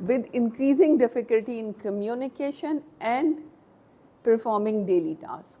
with increasing difficulty in communication and performing daily task.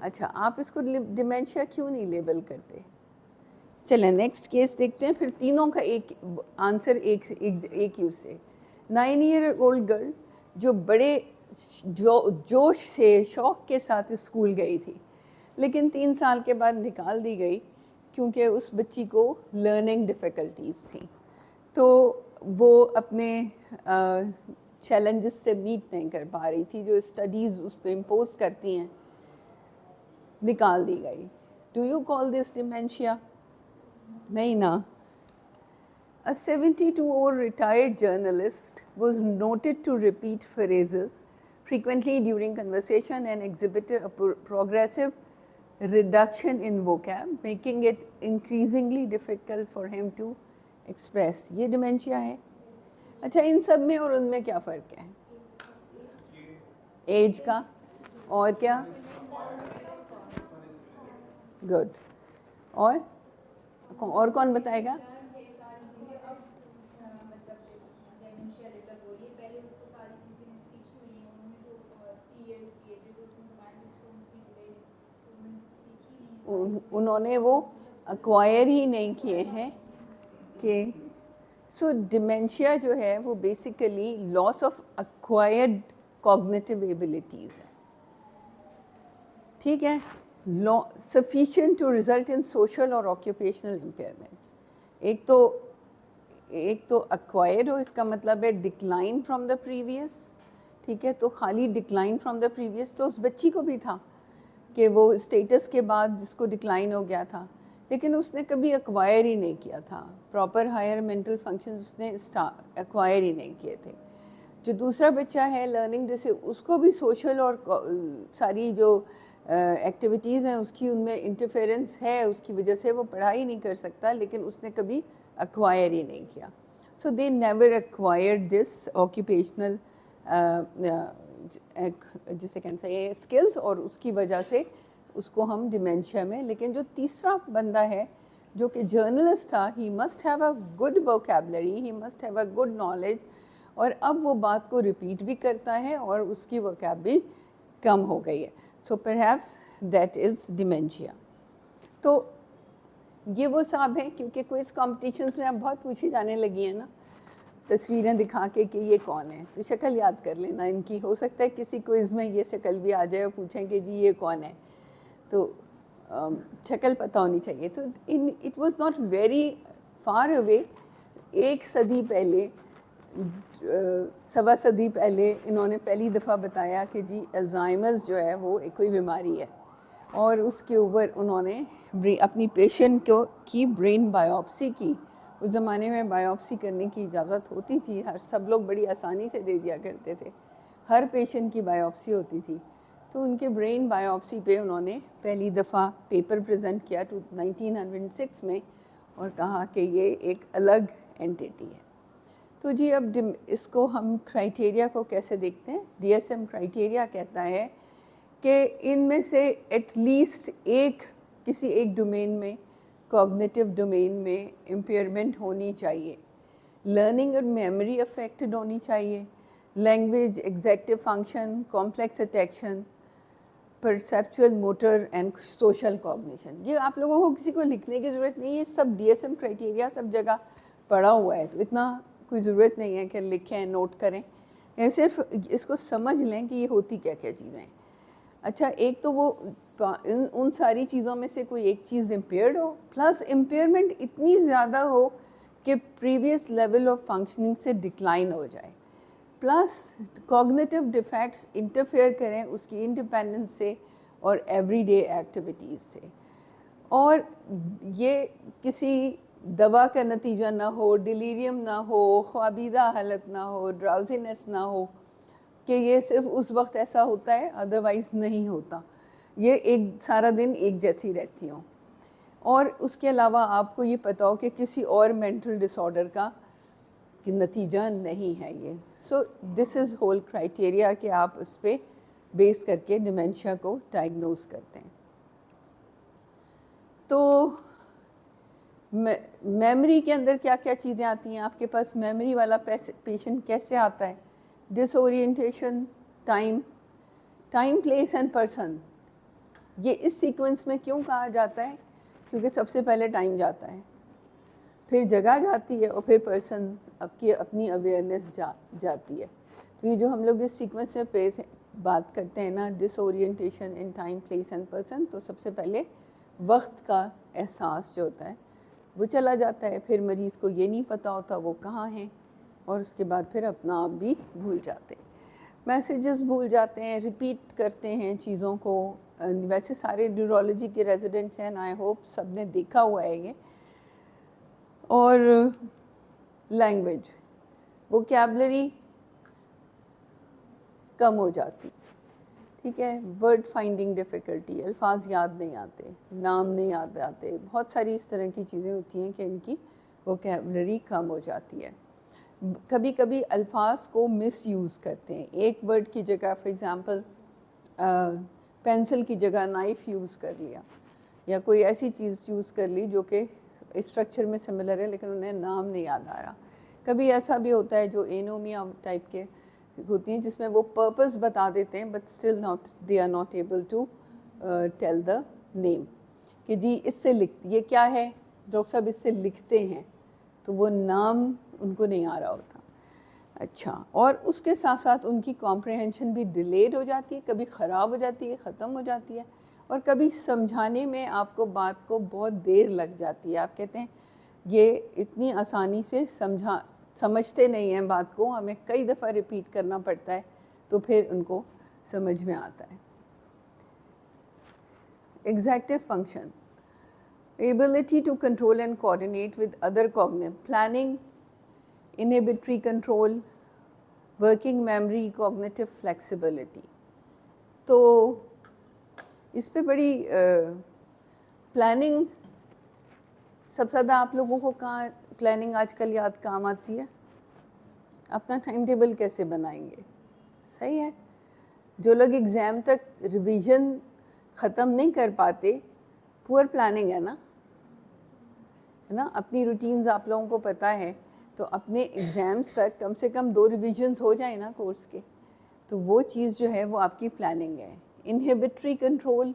اچھا آپ اس کو ڈیمینشیا کیوں نہیں لیبل کرتے؟ چلیں نیکسٹ کیس دیکھتے ہیں، پھر تینوں کا ایک آنسر ایک ہی اس سے. 9 year old گرل جو بڑے جوش سے شوق کے ساتھ اسکول گئی تھی، لیکن 3 سال کے بعد نکال دی گئی کیونکہ اس بچی کو لرننگ ڈیفیکلٹیز تھیں، تو وہ اپنے چیلنجز سے میٹ نہیں کر پا رہی تھی جو اسٹڈیز اس پہ امپوز کرتی ہیں، نکال دی گئی. ڈو یو کال دس ڈیمینشیا؟ نہیں نا. A 72-year-old retired journalist was noted to repeat phrases frequently during conversation and exhibited a progressive reduction in vocab, making it increasingly difficult for him to express. یہ ڈیمینشیا ہے. اچھا ان سب میں اور ان میں کیا فرق ہے؟ ایج کا اور کیا؟ گڈ. اور کون بتائے گا؟ انہوں نے وہ ایکوائر ہی نہیں کیے ہیں کہ سو ڈیمینشیا جو ہے وہ basically loss of acquired cognitive abilities ہے. ٹھیک ہے. sufficient to result in social or occupational impairment. ایک تو acquired ہو، اس کا مطلب ہے decline from the previous. ٹھیک ہے، تو خالی decline from the previous تو اس بچی کو بھی تھا کہ وہ اسٹیٹس کے بعد جس کو ڈکلائن ہو گیا تھا، لیکن اس نے کبھی ایکوائر ہی نہیں کیا تھا. پراپر ہائر مینٹل فنکشنز اس نے ایکوائر ہی نہیں کیے تھے. جو دوسرا بچہ ہے لرننگ جیسے اس کو بھی سوشل اور ساری جو ایکٹیویٹیز ہیں اس کی ان میں انٹرفیئرنس ہے، اس کی وجہ سے وہ پڑھائی نہیں کر سکتا، لیکن اس نے کبھی ایکوائر ہی نہیں کیا. سو دے نیور ایکوائرڈ دس آکیوپیشنل جسے کہنا چاہیے اسکلس، اور اس کی وجہ سے اس کو ہم ڈیمینشیا میں. لیکن جو تیسرا بندہ ہے جو کہ جرنلسٹ تھا، he must have a good vocabulary, he must have a good knowledge, اور اب وہ بات کو ریپیٹ بھی کرتا ہے اور اس کی ووکیب بھی کم ہو گئی ہے. So perhaps that is ڈیمینشیا. تو یہ وہ صاحب ہیں، کیونکہ کوئز کمپٹیشنس میں اب بہت پوچھی جانے لگی ہیں نا تصویریں دکھا کے کہ یہ کون ہے، تو شکل یاد کر لینا ان کی. ہو سکتا ہے کسی کوئز میں یہ شکل بھی آ جائے اور پوچھیں کہ جی یہ کون ہے، تو شکل پتہ ہونی چاہیے. تو it was not very far away. 1 صدی پہلے، 1.25 صدی پہلے انہوں نے پہلی دفعہ بتایا کہ جی الزائمرز جو ہے وہ ایک کوئی بیماری ہے، اور اس کے اوپر انہوں نے اپنی پیشنٹ کی برین بایوپسی کی. اس زمانے میں بایوپسی کرنے کی اجازت ہوتی تھی، سب لوگ بڑی آسانی سے دے دیا کرتے تھے، ہر پیشنٹ کی بایوپسی ہوتی تھی. تو ان کے برین بایوپسی پہ انہوں نے پہلی دفعہ پیپر پریزنٹ کیا 1906 میں، اور کہا کہ یہ ایک الگ اینٹیٹی ہے. تو جی اب اس کو ہم کرائٹیریا کو کیسے دیکھتے ہیں؟ DSM کرائٹیریا کہتا ہے کہ ان میں سے ایٹ لیسٹ کسی ایک ڈومین میں، کوگنیٹیو ڈومین میں امپیئرمنٹ ہونی چاہیے. لرننگ اور میموری افیکٹڈ ہونی چاہیے. Language, executive function, complex attention, perceptual, motor and social cognition. یہ آپ لوگوں کو کسی کو لکھنے کی ضرورت نہیں ہے، سب DSM کرائٹیریا سب جگہ پڑا ہوا ہے، تو اتنا کوئی ضرورت نہیں ہے کہ لکھیں نوٹ کریں. صرف اس کو سمجھ لیں کہ یہ ہوتی کیا کیا چیزیں ہیں. اچھا ایک تو وہ ان ساری چیزوں میں سے کوئی ایک چیز امپیئرڈ ہو، پلس امپیئرمنٹ اتنی زیادہ ہو کہ پریویس لیول آف فنکشننگ سے ڈکلائن ہو جائے، پلس کوگنیٹیو ڈیفیکٹس انٹرفیئر کریں اس کی انڈیپینڈنس سے اور ایوری ڈے ایکٹیویٹیز سے، اور یہ کسی دوا کا نتیجہ نہ ہو، ڈیلیریم نہ ہو، خوابیدہ حالت نہ ہو، ڈراؤزینس نہ ہو کہ یہ صرف اس وقت ایسا ہوتا ہے ادروائز نہیں ہوتا، یہ ایک سارا دن ایک جیسی رہتی ہوں. اور اس کے علاوہ آپ کو یہ پتہ ہو کہ کسی اور مینٹل ڈس آرڈر کا نتیجہ نہیں ہے یہ. سو دس از ہول کرائٹیریا کہ آپ اس پہ بیس کر کے ڈیمینشیا کو ڈائگنوز کرتے ہیں. تو میموری کے اندر کیا کیا چیزیں آتی ہیں آپ کے پاس؟ میموری والا پیشنٹ کیسے آتا ہے؟ Disorientation, time, place and person. یہ اس سیکوینس میں کیوں کہا جاتا ہے؟ کیونکہ سب سے پہلے ٹائم جاتا ہے، پھر جگہ جاتی ہے، اور پھر پرسن اپنی اویئرنیس جاتی ہے. تو یہ جو ہم لوگ اس سیکوینس میں بات کرتے ہیں نا، disorientation in time, place and person, تو سب سے پہلے وقت کا احساس جو ہوتا ہے وہ چلا جاتا ہے. پھر مریض کو یہ نہیں پتہ ہوتا وہ کہاں ہیں، اور اس کے بعد پھر اپنا آپ بھی بھول جاتے ہیں، میسیجز بھول جاتے ہیں، ریپیٹ کرتے ہیں چیزوں کو. ویسے سارے نیورولوجی کے ریزیڈنٹس ہیں، آئی ہوپ سب نے دیکھا ہوا ہے یہ. اور لینگویج، ووکیبلری کم ہو جاتی، ٹھیک ہے. ورڈ فائنڈنگ ڈیفیکلٹی، الفاظ یاد نہیں آتے، نام نہیں یاد آتے، بہت ساری اس طرح کی چیزیں ہوتی ہیں کہ ان کی ووکیبلری کم ہو جاتی ہے. کبھی کبھی الفاظ کو مس یوز کرتے ہیں، ایک ورڈ کی جگہ فار ایگزامپل پینسل کی جگہ نائف یوز کر لیا، یا کوئی ایسی چیز یوز کر لی جو کہ اسٹرکچر میں سملر ہے لیکن انہیں نام نہیں یاد آ رہا. کبھی ایسا بھی ہوتا ہے جو اینومیا ٹائپ کے ہوتی ہیں جس میں وہ پرپز بتا دیتے ہیں but still they are not able to tell the name, کہ جی اس سے یہ کیا ہے ڈاکٹر صاحب، اس سے لکھتے ہیں، تو وہ نام ان کو نہیں آ رہا ہوتا. اچھا، اور اس کے ساتھ ساتھ ان کی کمپریہنشن بھی ڈیلیڈ ہو جاتی ہے، کبھی خراب ہو جاتی ہے، ختم ہو جاتی ہے، اور کبھی سمجھانے میں آپ کو بات کو بہت دیر لگ جاتی ہے. آپ کہتے ہیں یہ اتنی آسانی سے سمجھتے نہیں ہیں بات کو، ہمیں کئی دفعہ ریپیٹ کرنا پڑتا ہے تو پھر ان کو سمجھ میں آتا ہے. Executive function, ability to control and coordinate with other cognitive planning, inhibitory control, working memory, cognitive flexibility. تو اس پہ بڑی پلاننگ سب سے زیادہ آپ لوگوں کو کہاں پلاننگ آج کل یاد کام آتی ہے؟ اپنا ٹائم ٹیبل کیسے بنائیں گے؟ صحیح ہے. جو لوگ ایگزام تک ریویژن ختم نہیں کر پاتے، پور پلاننگ ہے نا، اپنی روٹینز آپ لوگوں کو پتہ ہے، تو اپنے ایگزامس تک کم سے کم 2 ریویژنز ہو جائیں نا کورس کے، تو وہ چیز جو ہے وہ آپ کی پلاننگ ہے. انہیبٹری کنٹرول،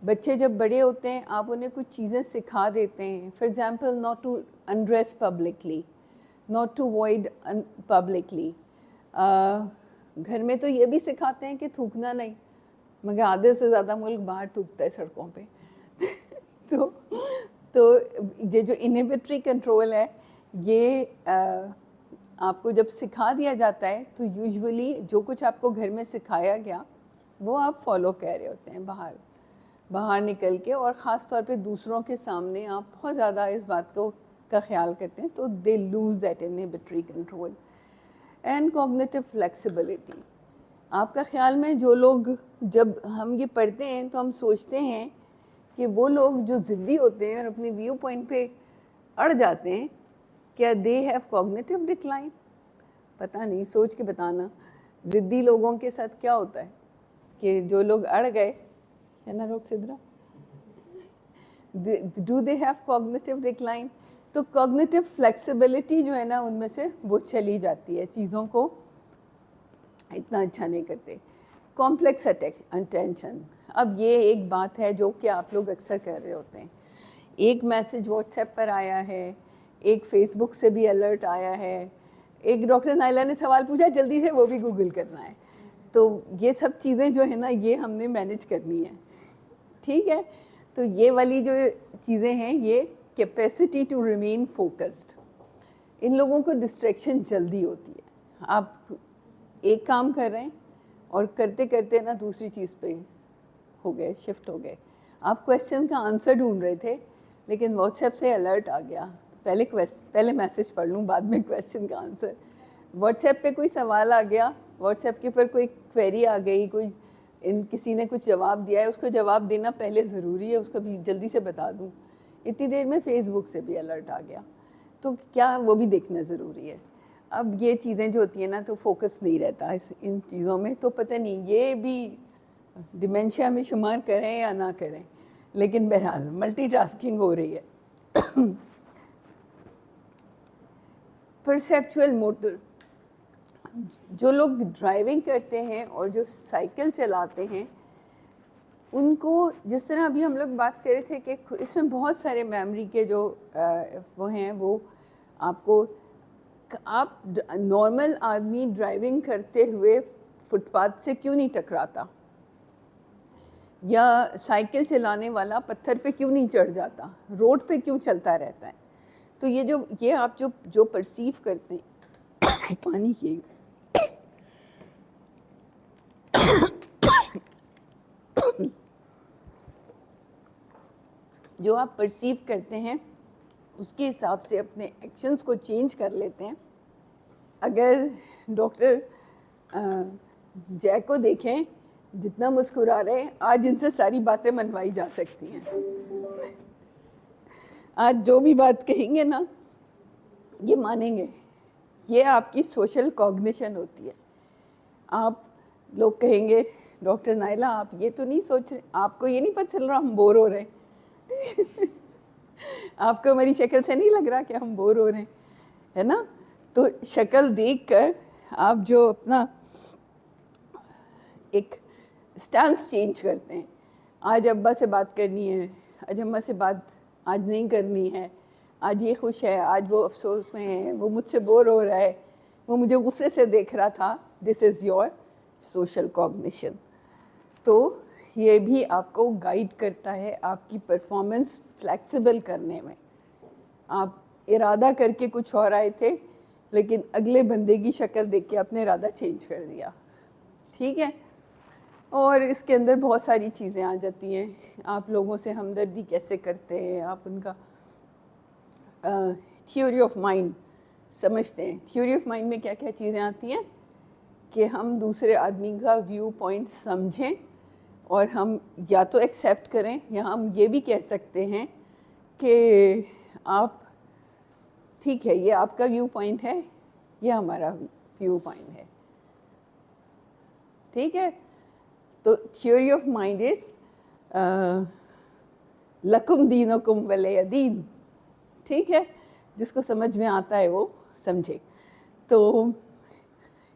بچے جب بڑے ہوتے ہیں آپ انہیں کچھ چیزیں سکھا دیتے ہیں، for example not to undress publicly, not to void publicly. گھر میں تو یہ بھی سکھاتے ہیں کہ تھوکنا نہیں، مگر آدھے سے زیادہ ملک باہر تھوکتا ہے سڑکوں پہ. تو یہ جو انہیبٹری کنٹرول ہے، یہ آپ کو جب سکھا دیا جاتا ہے تو یوزولی جو کچھ آپ کو گھر میں سکھایا گیا وہ آپ فالو کر رہے ہوتے ہیں باہر نکل کے، اور خاص طور پہ دوسروں کے سامنے آپ بہت زیادہ اس بات کا خیال کرتے ہیں، تو they lose that inhibitory control. And cognitive flexibility, آپ کا خیال میں جو لوگ، جب ہم یہ پڑھتے ہیں تو ہم سوچتے ہیں کہ وہ لوگ جو ضدی ہوتے ہیں اور اپنی ویو پوائنٹ پہ اڑ جاتے ہیں، کیا دے ہیو کوگنیٹو ڈکلائن؟ پتہ نہیں، سوچ کے بتانا. ضدی لوگوں کے ساتھ کیا ہوتا ہے کہ جو لوگ اڑ گئے ہے نا، روک Sidra, do they have cognitive decline? تو کوگنیٹو فلیکسیبلٹی جو ہے نا ان میں سے وہ چلی جاتی ہے، چیزوں کو اتنا اچھا نہیں کرتے. کمپلیکس اٹینشن، اب یہ ایک بات ہے جو کہ آپ لوگ اکثر کر رہے ہوتے ہیں، ایک میسج واٹس ایپ پر آیا ہے، ایک فیس بک سے بھی الرٹ آیا ہے، ایک ڈاکٹر نائلہ نے سوال پوچھا جلدی سے وہ بھی گوگل کرنا ہے. تو یہ سب چیزیں جو ہے نا یہ ہم نے مینیج کرنی ہے، ٹھیک ہے. تو یہ والی جو چیزیں ہیں، یہ کیپیسٹی ٹو ریمین فوکسڈ، ان لوگوں کو ڈسٹریکشن جلدی ہوتی ہے. آپ ایک کام کر رہے ہیں اور کرتے کرتے نا دوسری چیز پہ ہو گئے، شفٹ ہو گئے. آپ کویشچن کا آنسر ڈھونڈ رہے تھے لیکن واٹس ایپ سے الرٹ آ گیا، پہلے میسج پڑھ لوں بعد میں کویشچن کا آنسر. واٹس ایپ پہ کوئی سوال آ گیا، واٹس ایپ کے اوپر کوئی کویری آ گئی، کسی نے کچھ جواب دیا ہے، اس کو جواب دینا پہلے ضروری ہے، اس کو بھی جلدی سے بتا دوں. اتنی دیر میں فیس بک سے بھی الرٹ آ گیا، تو کیا وہ بھی دیکھنا ضروری ہے. اب یہ چیزیں جو ہوتی ہیں نا تو فوکس نہیں رہتا ان چیزوں میں. تو پتہ نہیں یہ بھی ڈیمینشیا میں شمار کریں یا نہ کریں، لیکن بہرحال ملٹی ٹاسکنگ ہو رہی ہے. پرسیپچول موٹر، جو لوگ ڈرائیونگ کرتے ہیں اور جو سائیکل چلاتے ہیں ان کو جس طرح ابھی ہم لوگ بات کر رہے تھے کہ اس میں بہت سارے میموری کے جو وہ ہیں، وہ آپ کو، آپ نارمل آدمی ڈرائیونگ کرتے ہوئے فٹ پاتھ سے کیوں نہیں ٹکراتا، یا سائیکل چلانے والا پتھر پہ کیوں نہیں چڑھ جاتا، روڈ پہ کیوں چلتا رہتا ہے. تو یہ آپ جو پرسیو کرتے ہیں پانی کی جو آپ پرسیو کرتے ہیں اس کے حساب سے اپنے ایکشنز کو چینج کر لیتے ہیں. اگر ڈاکٹر جے کو دیکھیں جتنا مسکرا رہے ہیں، آج ان سے ساری باتیں منوائی جا سکتی ہیں. آج جو بھی بات کہیں گے نا یہ مانیں گے. یہ آپ کی سوشل کوگنیشن ہوتی ہے. آپ لوگ کہیں گے ڈاکٹر نائلہ آپ یہ تو نہیں سوچ رہے، آپ کو یہ نہیں پتہ چل رہا ہم بور ہو رہے ہیں آپ کو ہماری شکل سے نہیں لگ رہا کہ ہم بور ہو رہے ہیں، ہے نا؟ تو شکل دیکھ کر آپ جو اپنا ایک سٹانس چینج کرتے ہیں. آج ابا سے بات کرنی ہے، آج اماں سے بات آج نہیں کرنی ہے، آج یہ خوش ہے، آج وہ افسوس میں ہے، وہ مجھ سے بور ہو رہا ہے، وہ مجھے غصے سے دیکھ رہا تھا. دس از یور سوشل کوگنیشن. تو یہ بھی آپ کو گائیڈ کرتا ہے آپ کی پرفارمنس فلیکسیبل کرنے میں. آپ ارادہ کر کے کچھ اور آئے تھے لیکن اگلے بندے کی شکل دیکھ کے آپ نے ارادہ چینج کر دیا. ٹھیک ہے؟ اور اس کے اندر بہت ساری چیزیں آ جاتی ہیں. آپ لوگوں سے ہمدردی کیسے کرتے ہیں، آپ ان کا تھیوری آف مائنڈ سمجھتے ہیں. تھیوری آف مائنڈ میں کیا کیا چیزیں آتی ہیں کہ ہم دوسرے آدمی کا ویو پوائنٹ سمجھیں اور ہم یا تو ایکسیپٹ کریں، یا ہم یہ بھی کہہ سکتے ہیں کہ آپ ٹھیک ہے یہ آپ کا ویو پوائنٹ ہے، یہ ہمارا ویو پوائنٹ ہے. ٹھیک ہے؟ تو تھیوری آف مائنڈ از لکم دینکم ولی دین. ٹھیک ہے؟ جس کو سمجھ میں آتا ہے وہ سمجھے. تو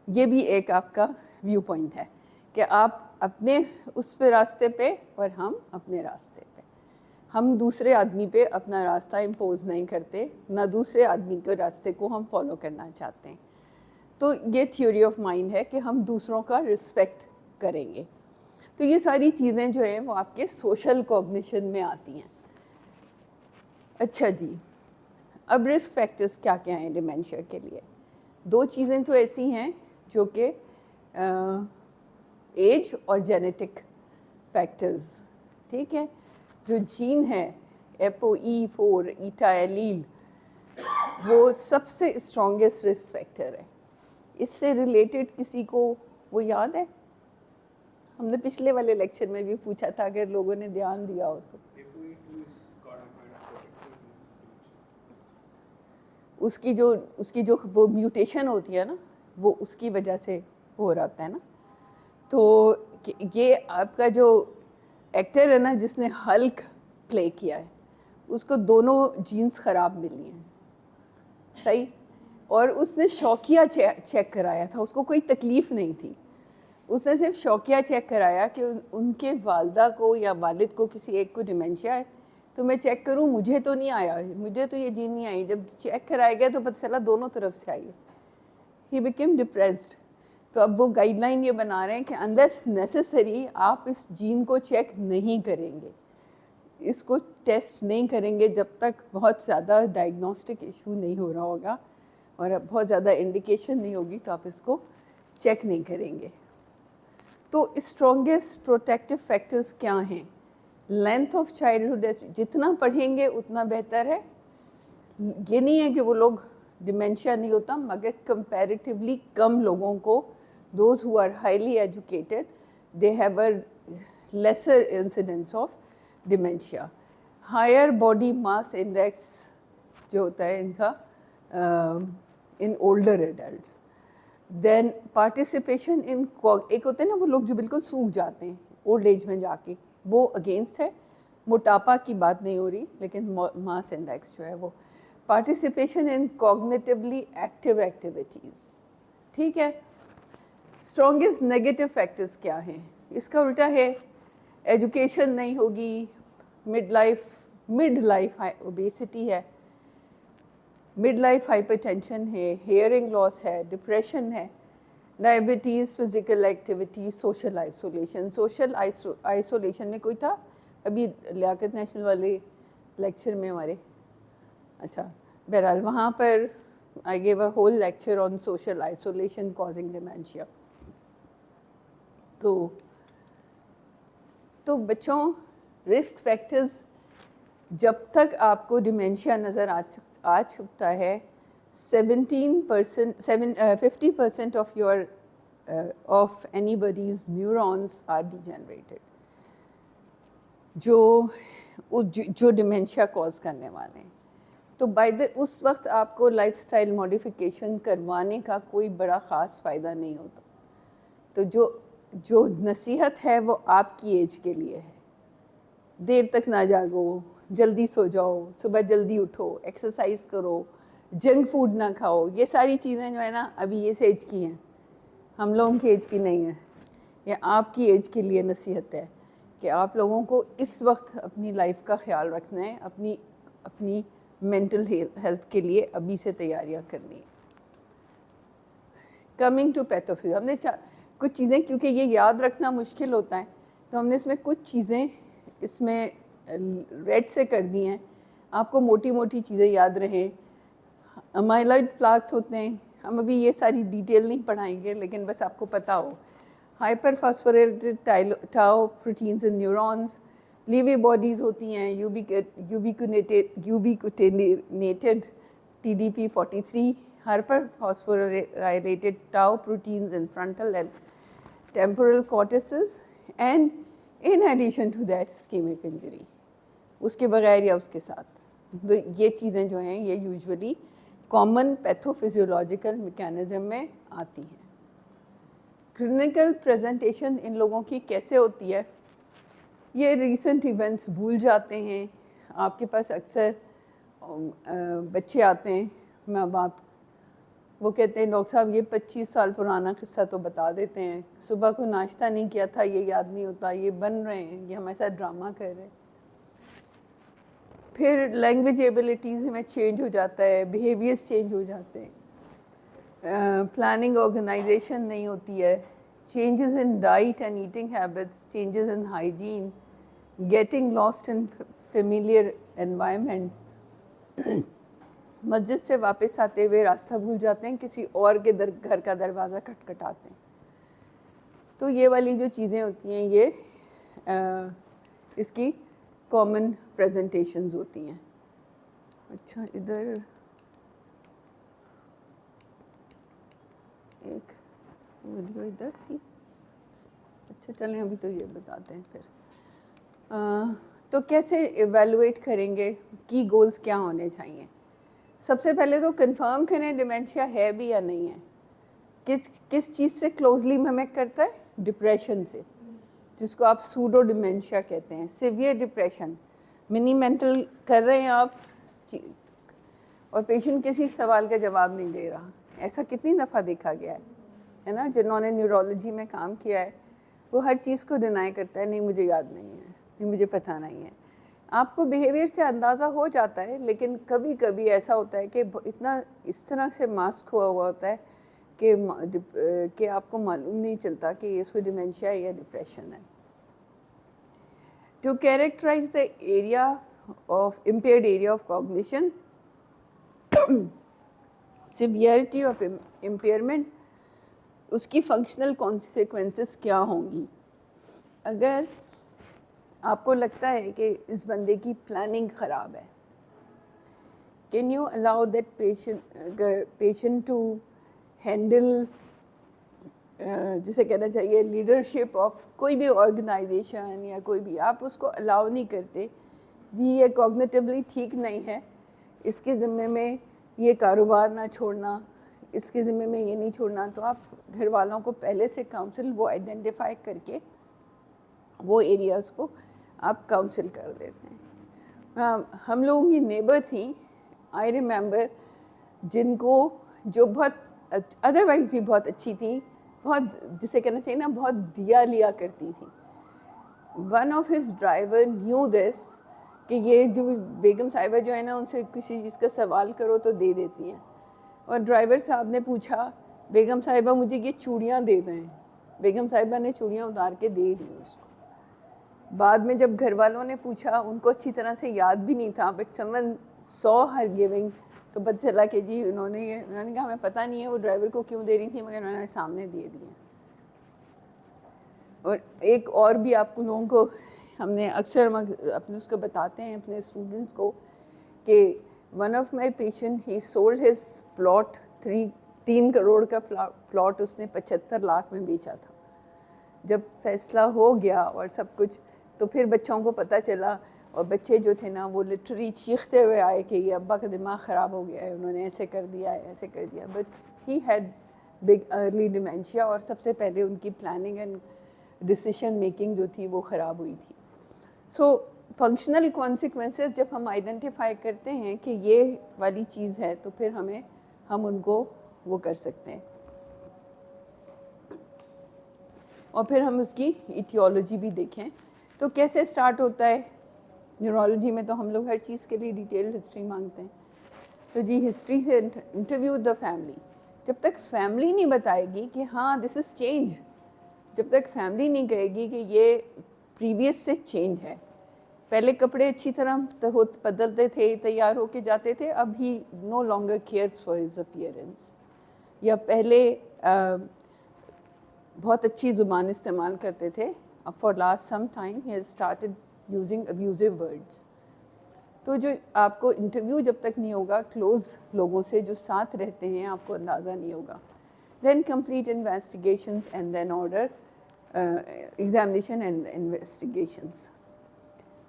یہ بھی ایک آپ کا ویو پوائنٹ ہے کہ آپ اپنے اس پہ راستے پہ اور ہم اپنے راستے پہ. ہم دوسرے آدمی پہ اپنا راستہ امپوز نہیں کرتے، نہ دوسرے آدمی کے راستے کو ہم فالو کرنا چاہتے ہیں. تو یہ تھیوری آف مائنڈ ہے کہ ہم دوسروں کا رسپیکٹ کریں گے. تو یہ ساری چیزیں جو ہیں وہ آپ کے سوشل کوگنیشن میں آتی ہیں. اچھا جی، اب رسک فیکٹرز کیا کیا ہیں ڈیمینشیا کے لیے؟ دو چیزیں تو ایسی ہیں جو کہ ایج اور جینیٹک فیکٹرز. ٹھیک ہے؟ جو جین ہے ApoE4 ایٹا ایلیل، وہ سب سے اسٹرانگیسٹ رسک فیکٹر ہے. اس سے ریلیٹڈ کسی کو وہ یاد ہے؟ ہم نے پچھلے والے لیکچر میں بھی پوچھا تھا، اگر لوگوں نے دھیان دیا ہو تو. اس کی جو وہ میوٹیشن ہوتی ہے نا، وہ اس کی وجہ سے ہو رہا ہے نا. تو یہ آپ کا جو ایکٹر ہے نا جس نے ہلک پلے کیا ہے، اس کو دونوں جینز خراب ملی ہیں. صحیح؟ اور اس نے شوقیہ چیک کرایا تھا، اس کو کوئی تکلیف نہیں تھی. اس نے صرف شوقیہ چیک کرایا کہ ان کے والدہ کو یا والد کو کسی ایک کو ڈیمینشیا ہے، تو میں چیک کروں مجھے تو نہیں آیا، مجھے تو یہ جین نہیں آئی. جب چیک کرایا گیا تو پتہ چلا دونوں طرف سے آئی ہے. He became depressed. تو اب وہ گائیڈ لائن یہ بنا رہے ہیں کہ انلیس نیسسری آپ اس جین کو چیک نہیں کریں گے، اس کو ٹیسٹ نہیں کریں گے جب تک بہت زیادہ ڈائگنوسٹک ایشو نہیں ہو رہا ہوگا اور بہت زیادہ انڈیکیشن نہیں ہوگی تو آپ اس کو چیک نہیں کریں گے. تو اسٹرانگیسٹ پروٹیکٹیو فیکٹرز کیا ہیں؟ لینتھ آف چائلڈہڈ، جتنا پڑھیں گے اتنا بہتر ہے. یہ نہیں ہے کہ وہ لوگ ڈیمینشیا نہیں ہوتا، مگر کمپیریٹیولی کم لوگوں کو، those who are highly educated they have a lesser incidence of dementia. Higher body mass index جو ہوتا ہے ان کا in older adults. Then participation in, ایک ہوتے ہیں نا وہ لوگ جو بالکل سوکھ جاتے ہیں اولڈ ایج میں جا کے، وہ اگینسٹ ہے. موٹاپا کی بات نہیں ہو رہی لیکن ماس انڈیکس جو ہے وہ. Participation in کوگنیٹیولی active activities. ٹھیک ہے؟ اسٹرانگیسٹ نیگیٹو فیکٹرز کیا ہیں؟ اس کا الٹا ہے ایجوکیشن نہیں ہوگی, مڈ لائف اوبیسٹی ہے, مڈ لائف ہائپر ٹینشن ہے, ہیئرنگ لاس ہے, ڈپریشن ہے, diabetes, physical activity, social isolation. Social isolation میں کوئی تھا ابھی لیاقت نیشنل والے لیکچر میں ہمارے؟ اچھا, بہرحال وہاں پر I gave a whole lecture on social isolation causing dementia. تو بچوں رسک فیکٹرز جب تک آپ کو ڈیمینشیا نظر آ چکتا ہے 50% of anybody's neurons are degenerated, جو ڈیمینشیا کوز کرنے والے ہیں. تو اس وقت آپ کو لائف سٹائل ماڈیفیکیشن کروانے کا کوئی بڑا خاص فائدہ نہیں ہوتا. تو جو نصیحت ہے وہ آپ کی ایج کے لیے ہے. دیر تک نہ جاگو, جلدی سو جاؤ, صبح جلدی اٹھو, ایکسرسائز کرو, جنک فوڈ نہ کھاؤ. یہ ساری چیزیں جو ہے نا ابھی اس ایج کی ہیں, ہم لوگوں کی ایج کی نہیں ہیں. یہ آپ کی ایج کے لیے نصیحت ہے کہ آپ لوگوں کو اس وقت اپنی لائف کا خیال رکھنا ہے, اپنی مینٹل ہیلتھ کے لیے ابھی سے تیاریاں کرنی ہے. کمنگ ٹو پیتھوفیز, ہم نے کچھ چیزیں, کیونکہ یہ یاد رکھنا مشکل ہوتا ہے تو ہم نے اس میں کچھ چیزیں اس میں ریڈ سے کر دی ہیں. آپ کو موٹی موٹی چیزیں یاد رہیں. امائلوئڈ پلاکس ہوتے ہیں, ہم ابھی یہ ساری ڈیٹیل نہیں پڑھائیں گے لیکن بس آپ کو پتہ ہو. Hyperphosphorylated tau proteins in neurons, Lewy bodies ہوتی ہیں, ubiquitinated TDP43, hyperphosphorylated tau proteins in frontal and temporal cortices, and in addition to that ischaemic injury. اس کے بغیر یا اس کے ساتھ, تو یہ چیزیں جو ہیں یہ یوزولی کامن پیتھوفیزیولوجیکل میکینزم میں آتی ہیں. کلینکل پریزنٹیشن ان لوگوں کی کیسے ہوتی ہے؟ یہ ریسنٹ ایونٹس بھول جاتے ہیں. آپ کے پاس اکثر بچے آتے ہیں, ماں باپ, وہ کہتے ہیں ڈاکٹر صاحب یہ 25 سال پرانا قصہ تو بتا دیتے ہیں, صبح کو ناشتہ نہیں کیا تھا یہ یاد نہیں ہوتا, یہ بن رہے ہیں, یہ ہمارے ساتھ ڈرامہ کر رہے ہیں. پھر لینگویج ایبلٹیز میں چینج ہو جاتا ہے, بیہیویئرس چینج ہو جاتے ہیں, پلاننگ آرگنائزیشن نہیں ہوتی ہے, changes in diet and eating habits, changes in hygiene, getting last in familiar environment, مسجد سے واپس آتے ہوئے راستہ بھول جاتے ہیں, کسی اور کے گھر کا دروازہ کھٹکھٹاتے ہیں. تو یہ والی جو چیزیں ہوتی ہیں یہ اس کی کامن پریزنٹیشنز ہوتی ہیں. اچھا ادھر ایک ویڈیو ادھر تھی, اچھا چلیں ابھی تو یہ بتاتے ہیں پھر. تو کیسے ایویلویٹ کریں گے, کی گولز کیا ہونے چاہیے؟ سب سے پہلے تو کنفرم کریں ڈیمینشیا ہے بھی یا نہیں ہے. کس چیز سے کلوزلی ممیک کرتا ہے؟ ڈپریشن سے, جس کو آپ سوڈو ڈیمینشیا کہتے ہیں. سیویئر ڈپریشن, منی مینٹل کر رہے ہیں آپ اور پیشنٹ کسی سوال کا جواب نہیں دے رہا. ایسا کتنی دفعہ دیکھا گیا ہے نا, جنہوں نے نیورولوجی میں کام کیا ہے وہ ہر چیز کو ڈینائی کرتا ہے, نہیں مجھے یاد نہیں ہے, نہیں مجھے پتہ نہیں ہے. آپ کو بیہیویئر سے اندازہ ہو جاتا ہے, لیکن کبھی کبھی ایسا ہوتا ہے کہ اتنا اس طرح سے ماسک ہوا ہوتا ہے کہ آپ کو معلوم نہیں چلتا کہ اس کو ڈیمینشیا یا ڈپریشن ہے. To characterise the area of impaired area of cognition, severity of impairment, اس کی فنکشنل کانسیکوینسز کیا ہوں گی. اگر آپ کو لگتا ہے کہ اس بندے کی پلاننگ خراب ہے, can you allow that patient to handle, جسے کہنا چاہیے لیڈرشپ آف کوئی بھی آرگنائزیشن یا کوئی بھی, آپ اس کو الاؤ نہیں کرتے, جی یہ کوگنیٹیولی ٹھیک نہیں ہے, اس کے ذمے میں یہ کاروبار نہ چھوڑنا, اس کے ذمے میں یہ نہیں چھوڑنا, تو آپ گھر والوں کو پہلے سے کاؤنسل وہ آئیڈینٹیفائی کر کے وہ ایریاز کو آپ کاؤنسل کر دیتے ہیں. ہم لوگوں کی نیبر تھیں, آئی ریممبر, جن کو جو بہت ادروائز بھی بہت اچھی تھیں, بہت جسے کہنا چاہیے نا بہت دیا لیا کرتی تھیں. One of his driver knew this کہ یہ جو بیگم صاحبہ جو ہے نا ان سے کسی چیز کا سوال کرو تو دے دیتی ہیں. اور ڈرائیور صاحب نے پوچھا بیگم صاحبہ مجھے یہ چوڑیاں دے دیں. بیگم صاحبہ نے چوڑیاں اتار کے دے دی اس کو. بعد میں جب گھر والوں نے پوچھا ان کو اچھی طرح سے یاد بھی نہیں تھا, but someone saw her giving, تو پتہ چلا کہ جی انہوں نے کہا ہمیں پتہ نہیں ہے وہ ڈرائیور کو کیوں دے رہی تھی مگر انہوں نے سامنے دے دیے. اور ایک اور بھی آپ کو لوگوں کو ہم نے اکثر اپنے اس کو بتاتے ہیں اپنے اسٹوڈنٹس کو کہ one of my patient he sold his plot 3 crore کا پلاٹ اس نے 75 لاکھ میں بیچا تھا. جب فیصلہ ہو گیا اور سب کچھ تو پھر بچوں کو پتہ چلا, اور بچے جو تھے نا وہ لٹرلی چیختے ہوئے آئے کہ یہ ابا کا دماغ خراب ہو گیا ہے, انہوں نے ایسے کر دیا ہے ایسے کر دیا. But he had big early ڈیمینشیا, اور سب سے پہلے ان کی پلاننگ اینڈ ڈیسیشن میکنگ جو تھی وہ خراب ہوئی تھی. سو فنکشنل کانسیکوینسز جب ہم آئیڈینٹیفائی کرتے ہیں کہ یہ والی چیز ہے تو پھر ہم ان کو وہ کر سکتے ہیں. اور پھر ہم اس کی ایٹیولوجی بھی دیکھیں تو کیسے سٹارٹ ہوتا ہے. نیورولوجی میں تو ہم لوگ ہر چیز کے لیے ڈیٹیلڈ ہسٹری مانگتے ہیں. تو جی ہسٹری سے انٹرویو دا فیملی. جب تک فیملی نہیں بتائے گی کہ ہاں دس از چینج, جب تک فیملی نہیں کہے گی کہ یہ پریویس سے چینج ہے, پہلے کپڑے اچھی طرح بدلتے تھے تیار ہو کے جاتے تھے, اب ہی no longer cares for his appearance, یا پہلے بہت اچھی زبان استعمال کرتے تھے, اب for last some time he has started using abusive words. تو جو آپ کو انٹرویو جب تک نہیں ہوگا کلوز لوگوں سے جو ساتھ رہتے ہیں آپ کو اندازہ نہیں ہوگا. Then complete investigations and then order examination and investigations.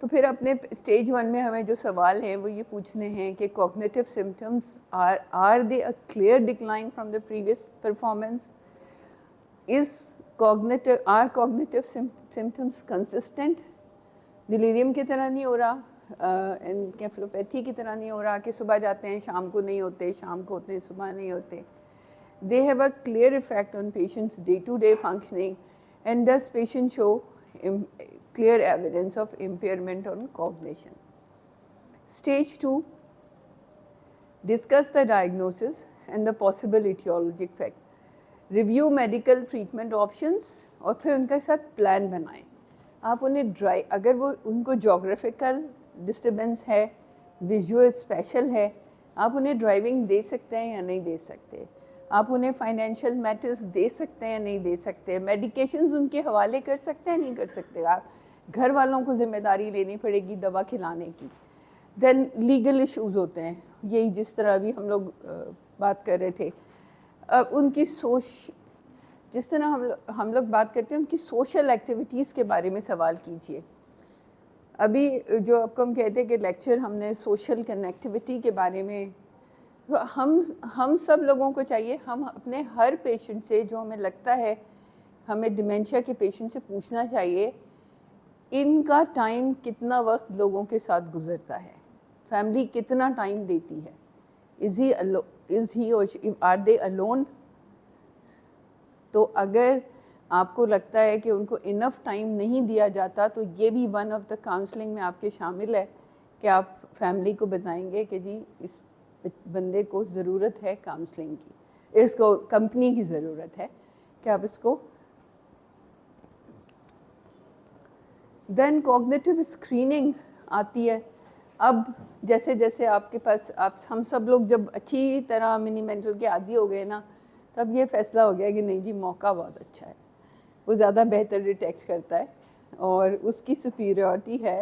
تو پھر اپنے اسٹیج 1 میں ہمیں جو سوال ہیں وہ یہ پوچھنے ہیں کہ cognitive symptoms are they a clear decline from the previous performance, are cognitive symptoms consistent, delirium کی طرح نہیں ہو رہا, انکیفلوپیتھی کی طرح نہیں ہو رہا کہ صبح جاتے ہیں شام کو نہیں ہوتے, شام کو ہوتے ہیں صبح نہیں ہوتے. They have a clear effect on patients' day-to-day functioning, and does patient show clear evidence of impairment on cognition. Stage 2, discuss the diagnosis and the possible etiologic fact. Review medical treatment options اور پھر ان کے ساتھ plan بنائیں. آپ انہیں اگر وہ ان کو جغرافیکل ڈسٹربنس ہے, ویژول اسپیشل ہے, آپ انہیں ڈرائیونگ دے سکتے ہیں یا نہیں دے سکتے, آپ انہیں فائنینشیل میٹرز دے سکتے ہیں نہیں دے سکتے, میڈیکیشنز ان کے حوالے کر سکتے ہیں نہیں کر سکتے, آپ گھر والوں کو ذمہ داری لینی پڑے گی دوا کھلانے کی. دین لیگل ایشوز ہوتے ہیں, یہی جس طرح ابھی ہم لوگ بات کر رہے تھے, ان کی جس طرح ہم لوگ بات کرتے ہیں ان کی سوشل ایکٹیویٹیز کے بارے میں سوال کیجئے. ابھی جو آپ کو ہم کہتے ہیں کہ لیکچر ہم نے سوشل کنیکٹیوٹی کے بارے میں, ہم سب لوگوں کو چاہیے ہم اپنے ہر پیشنٹ سے جو ہمیں لگتا ہے ہمیں ڈیمینشیا کے پیشنٹ سے پوچھنا چاہیے ان کا ٹائم کتنا وقت لوگوں کے ساتھ گزرتا ہے, فیملی کتنا ٹائم دیتی ہے, is he or she, are they alone. تو اگر آپ کو لگتا ہے کہ ان کو انف ٹائم نہیں دیا جاتا تو یہ بھی ون آف دا کاؤنسلنگ میں آپ کے شامل ہے کہ آپ فیملی کو بتائیں گے کہ جی اس بندے کو ضرورت ہے کاؤنسلنگ کی, اس کو کمپنی کی ضرورت ہے کہ آپ اس کو. دین کوگنیٹیو اسکریننگ آتی ہے. اب جیسے جیسے آپ کے پاس ہم سب لوگ جب اچھی طرح منی مینٹل کے عادی ہو گئے نا, تب یہ فیصلہ ہو گیا کہ نہیں جی موقع بہت اچھا ہے, وہ زیادہ بہتر ڈیٹیکٹ کرتا ہے اور اس کی سپیریورٹی ہے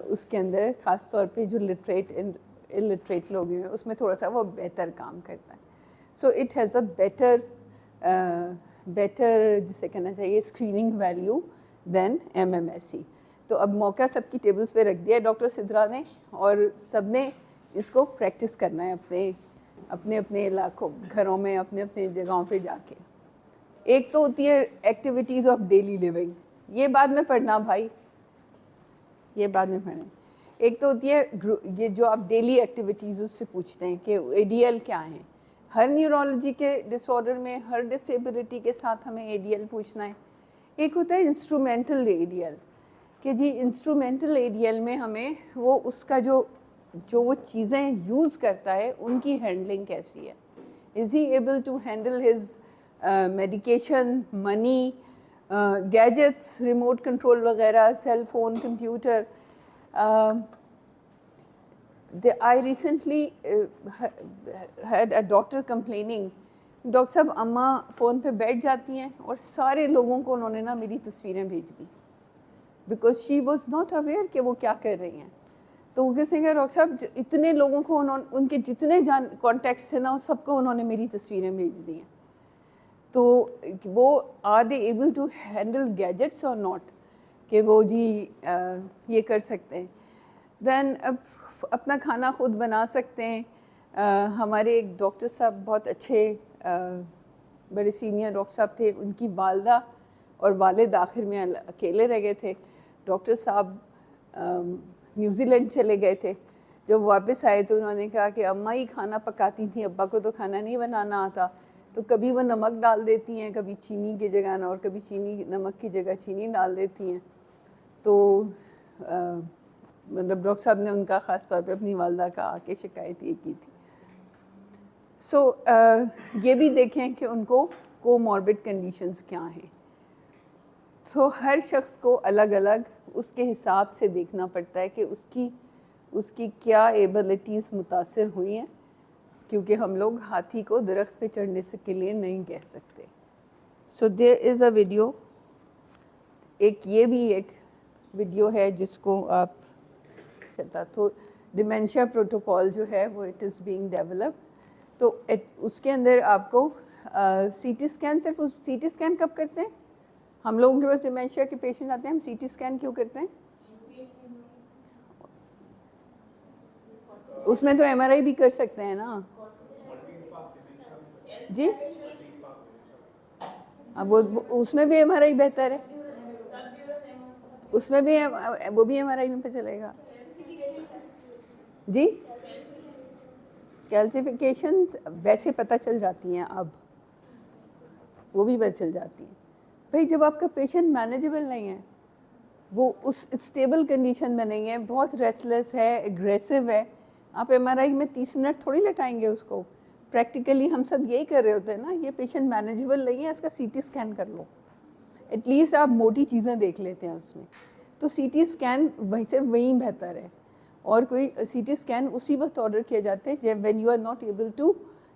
اس کے اندر, خاص طور پہ جو لٹریٹ لوگ ہیں اس میں تھوڑا سا وہ بہتر کام کرتا ہے. So it has a better جسے کہنا چاہیے اسکریننگ ویلیو دین MMSE. تو اب موقع سب کی ٹیبلز پہ رکھ دیا ہے ڈاکٹر سدرا نے, اور سب نے اس کو پریکٹس کرنا ہے اپنے اپنے علاقوں گھروں میں اپنے اپنے جگہوں پہ جا کے. ایک تو ہوتی ہے ایکٹیویٹیز آف ڈیلی لیونگ, یہ بعد میں پڑھنا بھائی, یہ بعد میں پڑھنا. ایک تو ہوتی ہے یہ جو آپ ڈیلی ایکٹیویٹیز اس سے پوچھتے ہیں کہ ADL کیا ہیں. ہر نیورولوجی کے ڈس آرڈر میں ہر ڈسیبلٹی کے ساتھ ہمیں ADL پوچھنا ہے. ایک ہوتا ہے انسٹرومینٹل ADL, کہ جی انسٹرومینٹل ADL میں ہمیں وہ اس کا جو وہ چیزیں یوز کرتا ہے ان کی ہینڈلنگ کیسی ہے. Is he able to handle his medication, money, gadgets, remote control وغیرہ, cell phone, computer. I recently had a doctor complaining, doctor صاحب اماں فون پہ بیٹھ جاتی ہیں اور سارے لوگوں کو انہوں نے نا میری تصویریں بھیج دی, because she was not aware کہ وہ کیا کر رہی ہیں. تو وہ کہتے ہیں کہ ڈاکٹر صاحب اتنے لوگوں کو ان کے جتنے کانٹیکٹس تھے نا سب کو انہوں نے میری تصویریں بھیج دی ہیں. تو وہ are they able to handle gadgets اور ناٹ, کہ وہ جی یہ کر سکتے ہیں. دین اب اپنا کھانا خود بنا سکتے ہیں. ہمارے ایک ڈاکٹر صاحب بہت اچھے بڑے سینئر ڈاکٹر صاحب تھے, ان کی والدہ اور والد آخر میں اکیلے رہ گئے تھے. ڈاکٹر صاحب نیوزی لینڈ چلے گئے تھے. جب واپس آئے تو انہوں نے کہا کہ اماں ہی کھانا پکاتی تھیں, ابا کو تو کھانا نہیں بنانا آتا, تو کبھی وہ نمک ڈال دیتی ہیں, کبھی چینی کی جگہ اور کبھی نمک کی جگہ چینی ڈال دیتی ہیں. تو مطلب ڈاکٹر صاحب نے ان کا خاص طور پہ اپنی والدہ کا آ کے شکایت یہ کی تھی. سو یہ بھی دیکھیں کہ ان کو کوموربڈ کنڈیشنز کیا ہیں. سو ہر شخص کو الگ الگ اس کے حساب سے دیکھنا پڑتا ہے کہ اس کی کیا ایبلٹیز متاثر ہوئی ہیں, کیونکہ ہم لوگ ہاتھی کو درخت پہ چڑھنے سے کے لیے نہیں کہہ سکتے. سو دیر از اے ویڈیو, یہ بھی ایک ویڈیو ہے جس کو آپ کہتا تو ڈیمینشیا پروٹوکول جو ہے وہ اٹ از بینگ ڈیولپ. تو اس کے اندر آپ کو سی ٹی اسکین, صرف سی ٹی اسکین کب کرتے ہیں ہم لوگوں کے پاس ڈیمینشیا کے پیشنٹ آتے ہیں, ہم سی ٹی اسکین کیوں کرتے ہیں؟ اس میں تو ایم آر آئی بھی کر سکتے ہیں نا جی. اب وہ اس میں بھی ایم آر آئی بہتر ہے, اس میں بھی وہ بھی ایم آر آئی میں پہ چلے گا جی. کیلسیفیکیشن ویسے پتہ چل جاتی ہیں, اب وہ بھی پتہ چل جاتی ہیں. بھائی جب آپ کا پیشنٹ مینیجبل نہیں ہے, وہ اس اسٹیبل کنڈیشن میں نہیں ہے, بہت ریسلیس ہے, ایگریسو ہے, آپ ایم آر آئی میں 30 منٹ تھوڑی لٹائیں گے اس کو. پریکٹیکلی ہم سب یہی کر رہے ہوتے ہیں نا, یہ پیشنٹ مینیجبل نہیں ہے, اس کا سی ٹی اسکین کر لو, ایٹ لیسٹ آپ موٹی چیزیں دیکھ لیتے ہیں اس میں. تو سی ٹی اسکین صرف وہیں بہتر ہے, اور کوئی سی ٹی اسکین اسی وقت آرڈر کیا جاتے ہیں جب when you are not able to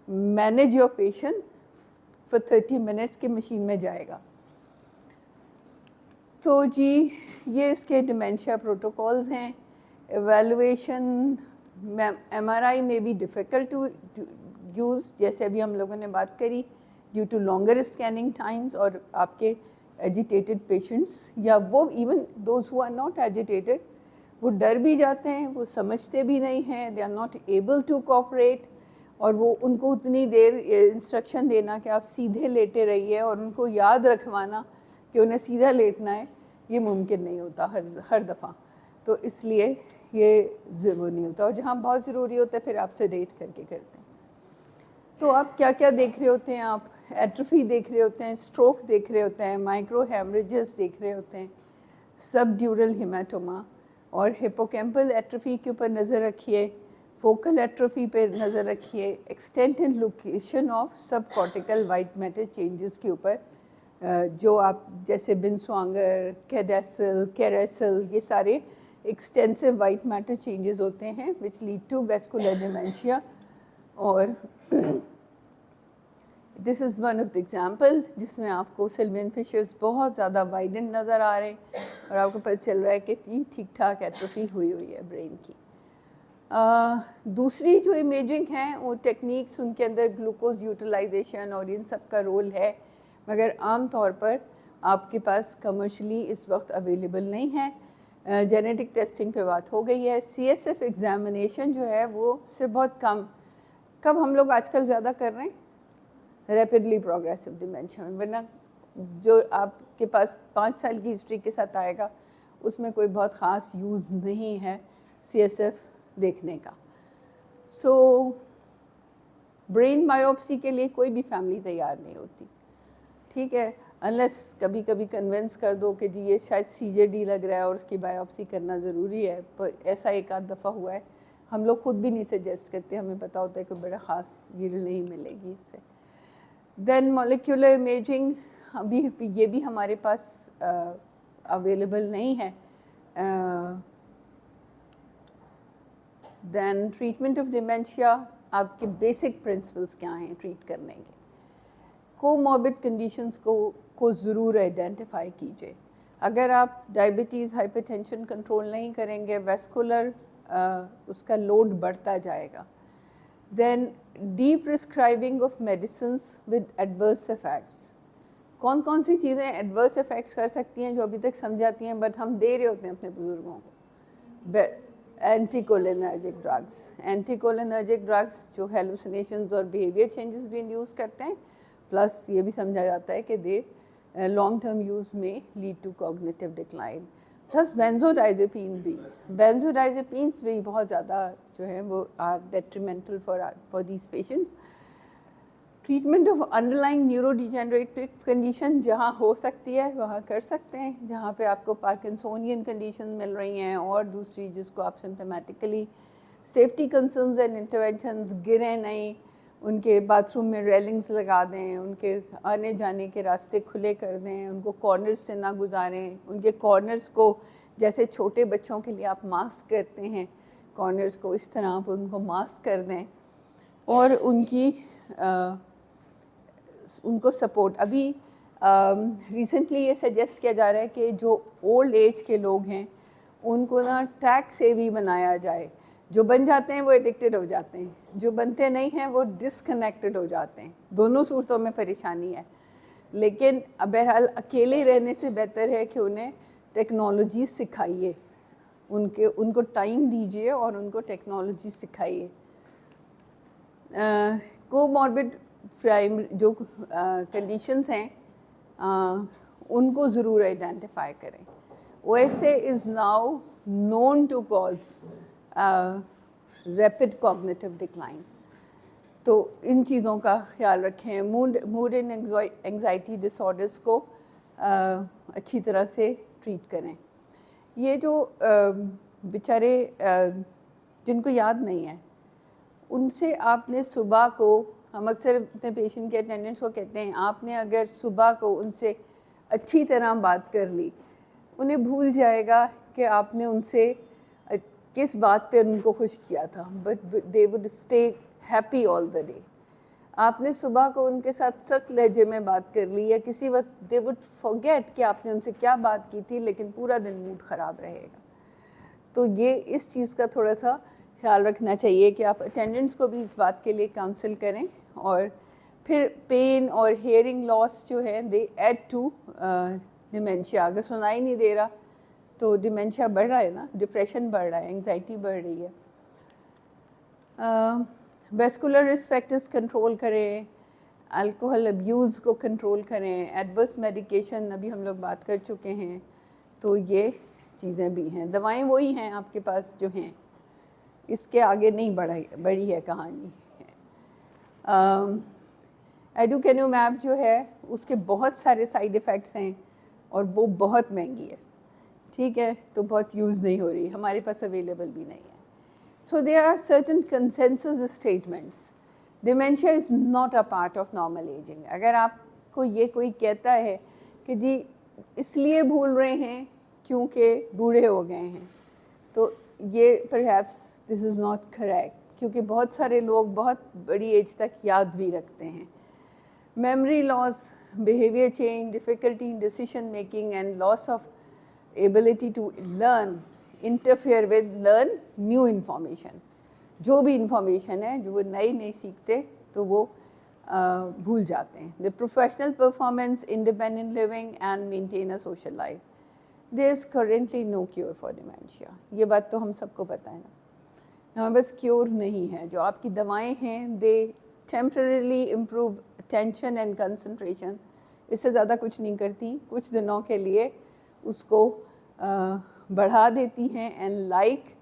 manage your patient for 30 minutes کی مشین میں جائے گا. تو جی یہ اس کے ڈیمینشیا پروٹوکولز ہیں. ایویلویشن ایم آر آئی میں بھی ڈیفیکلٹ ٹو یوز, جیسے ابھی ہم لوگوں نے بات کری, due to longer scanning times, اور آپ کے ایجیٹیٹڈ پیشنٹس یا وہ even those who are not agitated, وہ ڈر بھی جاتے ہیں, وہ سمجھتے بھی نہیں ہیں, they are not able to cooperate, اور وہ ان کو اتنی دیر انسٹرکشن دینا کہ آپ سیدھے لیٹے رہیے اور ان کو یاد رکھوانا کہ انہیں سیدھا لیٹنا ہے, یہ ممکن نہیں ہوتا ہر دفعہ. تو اس لیے یہ ضرور نہیں ہوتا, اور جہاں بہت ضروری ہوتا ہے پھر آپ سیڈیٹ کر کے کرتے ہیں. تو آپ کیا کیا دیکھ رہے ہوتے ہیں؟ آپ ایٹروفی دیکھ رہے ہوتے ہیں, اسٹروک دیکھ رہے ہوتے ہیں, مائکرو ہیمریجز دیکھ رہے ہوتے ہیں, سب ڈیورل ہیماٹوما, اور ہپوکیمپل ایٹروفی کے اوپر نظر رکھیے, فوکل ایٹروفی پہ نظر رکھیے, extent and location of sub cortical white matter changes کے اوپر, جو آپ جیسے بنسوانگر, کیڈیسل, کیریسل, یہ سارے ایکسٹینسو وائٹ میٹر چینجز ہوتے ہیں which lead to vascular dementia. اور this is one of the example جس میں آپ کو سلوین فشرز بہت زیادہ وائڈنڈ نظر آ رہے ہیں, اور آپ کو پتہ چل رہا ہے کہ ٹھیک ٹھاک ایٹروفی ہوئی ہے برین کی. دوسری جو امیجنگ ہیں وہ ٹیکنیکس, ان کے اندر گلوکوز یوٹیلائزیشن اور ان سب کا رول ہے, مگر عام طور پر آپ کے پاس کمرشلی اس وقت اویلیبل نہیں ہے. جینیٹک ٹیسٹنگ پہ بات ہو گئی ہے. سی ایس ایف ایگزامینیشن جو ہے وہ سے بہت کم, کب ہم لوگ آج کل زیادہ کر رہے ہیں ریپڈلی پروگریسو ڈیمینشیا میں, ورنہ جو آپ کے پاس 5 سال کی ہسٹری کے ساتھ آئے گا اس میں کوئی بہت خاص یوز نہیں ہے سی ایس ایف دیکھنے کا. سو برین بائیوپسی کے لیے کوئی بھی فیملی تیار نہیں ہوتی, ٹھیک ہے. انلیس کبھی کبھی کنونس کر دو کہ جی یہ شاید CJD لگ رہا ہے اور اس کی بایوپسی کرنا ضروری ہے، پر ایسا ایک آدھ دفعہ ہوا ہے. ہم لوگ خود بھی نہیں سجیسٹ کرتے، ہمیں پتہ ہوتا ہے کہ بڑا خاص ییلڈ نہیں ملے گی اس سے. دین مولیکولر امیجنگ ابھی یہ بھی ہمارے پاس اویلیبل نہیں ہے. دین ٹریٹمنٹ آف ڈیمینشیا، آپ کے بیسک پرنسپلس کیا ہیں ٹریٹ کرنے کے. کوموربڈ کنڈیشنز کو ضرور آئیڈینٹیفائی کیجیے. اگر آپ ڈائبٹیز ہائپر ٹینشن کنٹرول نہیں کریں گے، ویسکولر اس کا لوڈ بڑھتا جائے گا. Then deprescribing of medicines with adverse effects. کون کون سی چیزیں ایڈورس افیکٹس کر سکتی ہیں جو ابھی تک سمجھاتی ہیں بٹ ہم دے رہے ہوتے ہیں اپنے بزرگوں کو. Anticholinergic drugs. Anticholinergic drugs جو ہیلوسینیشنز اور بیہیویئر چینجز بھی انڈیوس کرتے ہیں، پلس یہ بھی سمجھا جاتا ہے کہ دے لانگ ٹرم یوز میں lead to cognitive decline. Plus benzodiazepines بھی بہت زیادہ جو ہے وہ are detrimental for these patients. Treatment of underlying neurodegenerative condition جہاں ہو سکتی ہے وہاں کر سکتے ہیں، جہاں پہ آپ کو پارکنسونین کنڈیشن مل رہی ہیں اور دوسری جس کو آپ سمپٹومیٹیکلی سیفٹی کنسرنز اینڈ انٹرونشنز، گریں نہیں، ان کے باتھ روم میں ریلنگز لگا دیں، ان کے آنے جانے کے راستے کھلے کر دیں، ان کو کارنرز سے نہ گزاریں. ان کے کارنرز کو جیسے چھوٹے بچوں کے لیے آپ ماسک کرتے ہیں، کارنرز کو اس طرح آپ ان کو ماسک کر دیں. اور ان کو سپورٹ. ابھی ریسنٹلی یہ سجیسٹ کیا جا رہا ہے کہ جو اولڈ ایج کے لوگ ہیں ان کو نا ٹیکس سیوی بنایا جائے. جو بن جاتے ہیں وہ ایڈکٹڈ ہو جاتے ہیں، جو بنتے نہیں ہیں وہ ڈسکنیکٹڈ ہو جاتے ہیں. دونوں صورتوں میں پریشانی ہے، لیکن بہرحال اکیلے رہنے سے بہتر ہے کہ انہیں ٹیکنالوجی سکھائیے، ان کو ٹائم دیجیے اور ان کو ٹیکنالوجی سکھائیے. کوموربڈ جو کنڈیشنز ہیں ان کو ضرور آئیڈینٹیفائی کریں. OSA is now known to cause rapid cognitive decline. تو ان چیزوں کا خیال رکھیں. Mood and anxiety disorders کو اچھی طرح سے ٹریٹ کریں. یہ جو بیچارے جن کو یاد نہیں ہے ان سے آپ نے صبح کو، ہم اکثر اپنے پیشنٹ کے اٹینڈنٹس کو کہتے ہیں آپ نے اگر صبح کو ان سے اچھی طرح بات کر لی، انہیں بھول جائے گا کہ آپ نے ان سے کس بات پہ ان کو خوش کیا تھا، but they would stay happy all the day. آپ نے صبح کو ان کے ساتھ سخت لہجے میں بات کر لی یا کسی وقت دے وڈ فارگیٹ کہ آپ نے ان سے کیا بات کی تھی، لیکن پورا دن موڈ خراب رہے گا. تو یہ اس چیز کا تھوڑا سا خیال رکھنا چاہیے کہ آپ اٹینڈنٹس کو بھی اس بات کے لیے کاؤنسل کریں. اور پھر پین اور ہیئرنگ لاس جو ہے دے ایڈ ٹو ڈیمینشیا. اگر سنائی نہیں دے رہا تو ڈیمینشیا بڑھ رہا ہے نا، ڈپریشن بڑھ رہا ہے، انگزائٹی بڑھ رہی ہے. ویسکولر رسک فیکٹرز کنٹرول کریں، الکوہل ابیوز کو کنٹرول کریں، ایڈورس میڈیکیشن ابھی ہم لوگ بات کر چکے ہیں. تو یہ چیزیں بھی ہیں. دوائیں وہی ہیں آپ کے پاس جو ہیں، اس کے آگے نہیں بڑھی ہے کہانی. ایڈوکینومیب جو ہے اس کے بہت سارے سائیڈ ایفیکٹس ہیں اور وہ بہت مہنگی ہے، ٹھیک ہے، تو بہت یوز نہیں ہو رہی، ہمارے پاس اویلیبل بھی نہیں ہے. So there are certain consensus statements. Dementia is not a part of normal aging. اگر آپ کو یہ کوئی کہتا ہے کہ جی اس لیے بھول رہے ہیں کیونکہ بوڑھے ہو گئے ہیں، تو یہ perhaps this is not correct، کیونکہ بہت سارے لوگ بہت بڑی ایج تک یاد بھی رکھتے ہیں. Memory loss, behavior change, difficulty in decision making and loss of ability to learn interfere with learn new information. جو بھی انفارمیشن ہے جو وہ نئی سیکھتے تو وہ بھول جاتے ہیں. The professional performance, independent living and maintain a social life. There is currently no cure for dementia. یہ بات تو ہم سب کو پتہ ہے نا. ہاں بس کیور نہیں ہے. جو آپ کی دوائیں ہیں they temporarily improve attention and concentration. اس سے زیادہ کچھ نہیں کرتی، کچھ دنوں کے لیے اس کو بڑھا دیتی ہیں. اینڈ لائک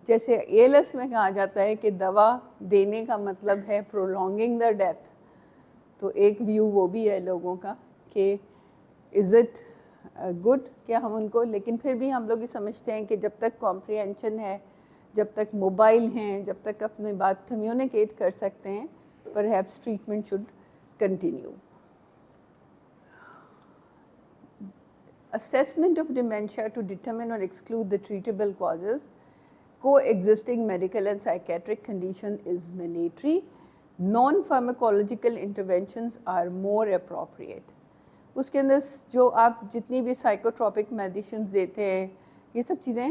جیسے ALS میں کہا جاتا ہے کہ دوا دینے کا مطلب ہے prolonging the death. تو ایک ویو وہ بھی ہے لوگوں کا کہ از اٹ گڈ کہ ہم ان کو, لیکن پھر بھی ہم لوگ یہ سمجھتے ہیں کہ جب تک کمپریہنشن ہے, جب تک موبائل ہیں, جب تک اپنی بات کمیونیکیٹ کر سکتے ہیں, perhaps treatment should continue. Assessment of dementia to determine or exclude the treatable causes, coexisting medical and psychiatric condition is mandatory. Non-pharmacological interventions are more appropriate. اس کے اندر جو آپ جتنی بھی سائیکوٹراپک میڈیسنز دیتے ہیں یہ سب چیزیں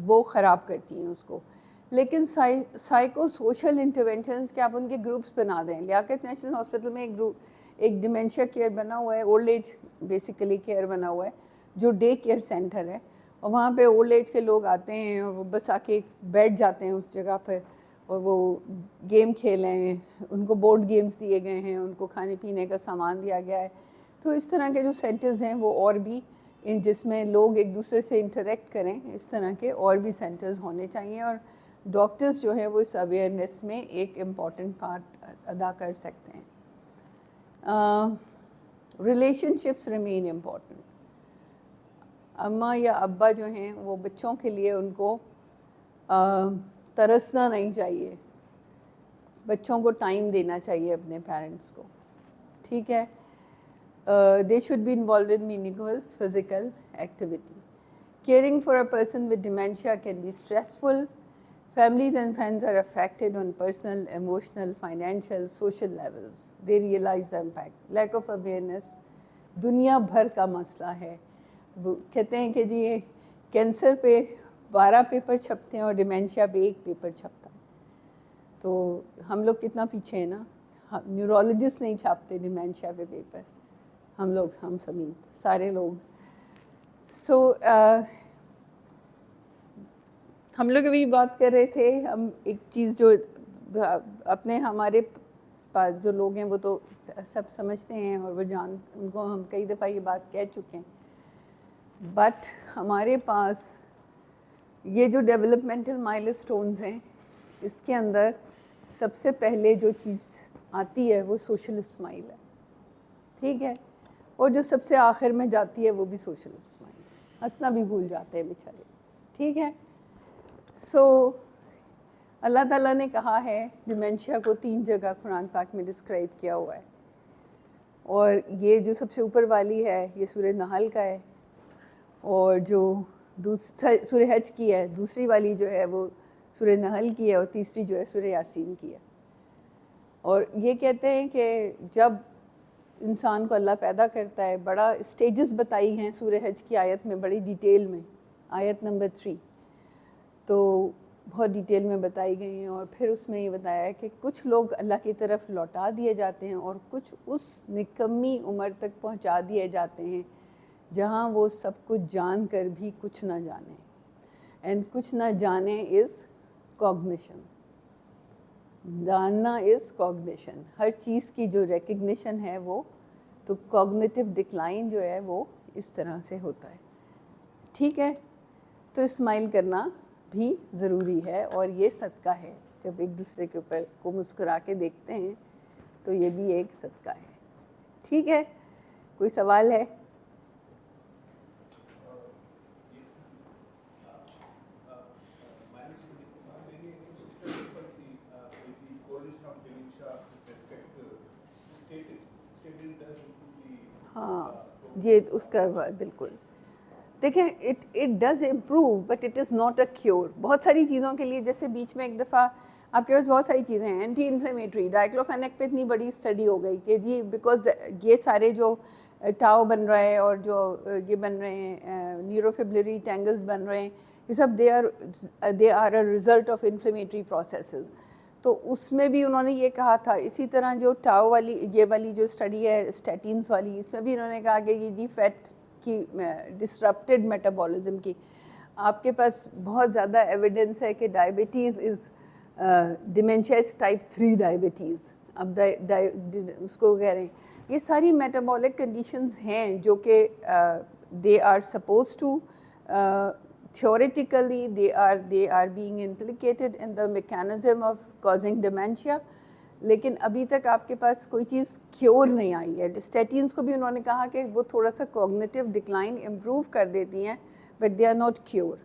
وہ خراب کرتی ہیں اس کو, لیکن سائیکو سوشل انٹرونشنز کہ آپ ان کے گروپس بنا دیں. لیاقت نیشنل ہاسپٹل میں ایک ڈیمینشیا کیئر بنا ہوا ہے, اولڈ ایج بیسیکلی کیئر بنا ہوا ہے, جو ڈے کیئر سینٹر ہے, اور وہاں پہ اولڈ ایج کے لوگ آتے ہیں اور وہ بس آ کے بیٹھ جاتے ہیں اس جگہ پر, اور وہ گیم کھیلیں ہیں, ان کو بورڈ گیمز دیے گئے ہیں, ان کو کھانے پینے کا سامان دیا گیا ہے. تو اس طرح کے جو سینٹرز ہیں وہ اور بھی جس میں لوگ ایک دوسرے سے انٹریکٹ کریں, اس طرح کے اور بھی سینٹرز ہونے چاہیے, اور ڈاکٹرز جو ہیں وہ اس اویئرنیس میں ایک امپورٹنٹ پارٹ ادا کر سکتے ہیں. Relation ships remain important. اماں یا ابا جو ہیں وہ بچوں کے لیے ان کو ترسنا نہیں چاہیے, بچوں کو ٹائم دینا چاہیے اپنے پیرنٹس کو, ٹھیک ہے. They should be involved in meaningful physical activity. Caring for a person with dementia can be stressful. Families and friends are affected on personal, emotional, financial, social levels. They realize the impact. Lack of awareness دنیا بھر کا مسئلہ ہے. وہ کہتے ہیں کہ جی cancer پہ 12 پیپر چھپتے ہیں اور ڈیمینشیا پہ 1 پیپر چھپتا ہے. تو ہم لوگ کتنا پیچھے ہیں نا, نیورولوجسٹ نہیں چھاپتے ڈیمینشیا پہ پیپر, ہم سمیت سارے لوگ. سو ہم لوگ ابھی بات کر رہے تھے, ہم ایک چیز جو اپنے ہمارے پاس جو لوگ ہیں وہ تو سب سمجھتے ہیں اور وہ ان کو ہم کئی دفعہ یہ بات کہہ چکے ہیں, بٹ ہمارے پاس یہ جو ڈیولپمنٹل مائلسٹونز ہیں اس کے اندر سب سے پہلے جو چیز آتی ہے وہ سوشل اسمائل ہے, ٹھیک ہے, اور جو سب سے آخر میں جاتی ہے وہ بھی سوشل اسمائل. ہنسنا بھی بھول جاتے ہیں بیچارے, ٹھیک ہے. سو اللہ تعالیٰ نے کہا ہے ڈیمینشیا کو 3 جگہ قرآن پاک میں ڈسکرائب کیا ہوا ہے, اور یہ جو سب سے اوپر والی ہے یہ سورہ نحل کا ہے, اور جو سورہ حج کی ہے دوسری والی جو ہے وہ سورہ نحل کی ہے, اور تیسری جو ہے سورہ یاسین کی ہے. اور یہ کہتے ہیں کہ جب انسان کو اللہ پیدا کرتا ہے, بڑا اسٹیجز بتائی ہیں سورہ حج کی آیت میں بڑی ڈیٹیل میں, آیت نمبر 3 تو بہت ڈیٹیل میں بتائی گئی ہیں. اور پھر اس میں یہ بتایا ہے کہ کچھ لوگ اللہ کی طرف لوٹا دیے جاتے ہیں اور کچھ اس نکمی عمر تک پہنچا دیے جاتے ہیں جہاں وہ سب کچھ جان کر بھی کچھ نہ جانیں. اینڈ کچھ نہ جانیں از کوگنیشن, جاننا از کوگنیشن, ہر چیز کی جو ریکگنیشن ہے وہ, تو کوگنیٹو ڈکلائن جو ہے وہ اس طرح سے ہوتا ہے, ٹھیک ہے. تو اسمائل کرنا بھی ضروری ہے, اور یہ صدقہ ہے, جب ایک دوسرے کے اوپر کو مسکرا کے دیکھتے ہیں تو یہ بھی ایک صدقہ ہے, ٹھیک ہے. کوئی سوال ہے؟ ہاں یہ اس کا بالکل, دیکھیں it does improve but it is not a cure. بہت ساری چیزوں کے لیے, جیسے بیچ میں ایک دفعہ آپ کے پاس بہت ساری چیزیں ہیں اینٹی انفلیمیٹری, ڈائکلوفینیک پہ اتنی بڑی اسٹڈی ہو گئی کہ جی بیکاز یہ سارے جو ٹاؤ بن رہا ہے اور جو یہ بن رہے ہیں نیوروفبلری ٹینگلز بن رہے ہیں, یہ سب they are a result of inflammatory processes. تو اس میں بھی انہوں نے یہ کہا تھا, اسی طرح جو ٹاؤ والی یہ والی جو اسٹڈی ہے اسٹیٹینز والی, اس میں بھی انہوں نے کہا کہ یہ جی فیٹ کی ڈسرپٹیڈ میٹابولزم کی, آپ کے پاس بہت زیادہ ایویڈنس ہے کہ diabetes is ڈیمینشیا is type 3 diabetes. اب اس کو کہہ رہے ہیں یہ ساری میٹابولک کنڈیشنز ہیں جو کہ they are suppose to theoretically they are being implicated in the mechanism of causing dementia, لیکن ابھی تک آپ کے پاس کوئی چیز کیور نہیں آئی ہے. اسٹیٹینس کو بھی انہوں نے کہا کہ وہ تھوڑا سا کوگنیٹیو ڈکلائن امپروو کر دیتی ہیں, but they are not cure.